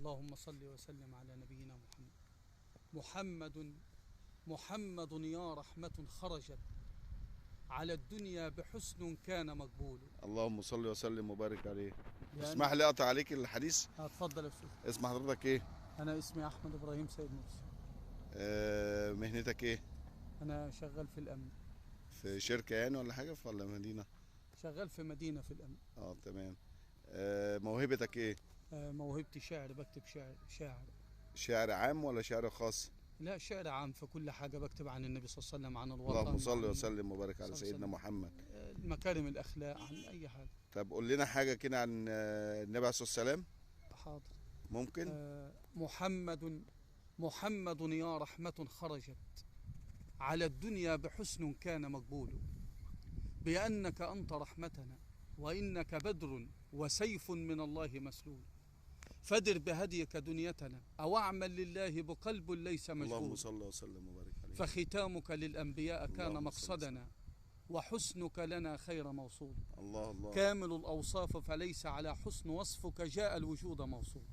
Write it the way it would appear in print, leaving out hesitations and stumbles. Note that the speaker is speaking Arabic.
اللهم صل وسلم على نبينا محمد. محمد يا رحمة خرجت على الدنيا بحسن كان مقبول. اللهم صل وسلم وبارك عليه. يعني اسمح لي اقطع عليك الحديث. اتفضل يا استاذ. اسم حضرتك ايه؟ انا اسمي احمد ابراهيم سيد مرسي. مهنتك ايه؟ انا شغال في الامن. في شركة يعني ولا حاجة ولا مدينة؟ شغال في مدينة في الامن. تمام. موهبتك ايه؟ موهبتي شعر، بكتب شعر. شعر عام ولا شعر خاص؟ لا، شعر عام في كل حاجة، بكتب عن النبي صلى الله عليه وسلم، عن الوطن، اللهم صل عن وسلم وبارك على سيدنا محمد. مكارم الأخلاق، عن أي حاجة. طب قول لنا حاجة كده عن النبي عليه الصلاة والسلام. حاضر. ممكن. محمد يا رحمة خرجت على الدنيا بحسن كان مقبول، بأنك أنت رحمتنا وإنك بدر وسيف من الله مسلول، فدر بهديك دنيتنا أو أعمل لله بقلب ليس مشغول. اللهم صل وسلم وبارك عليه. فختامك للأنبياء كان مقصدنا، وسلم. وحسنك لنا خير موصول. الله الله. كامل الأوصاف فليس على حسن وصفك جاء الوجود موصول.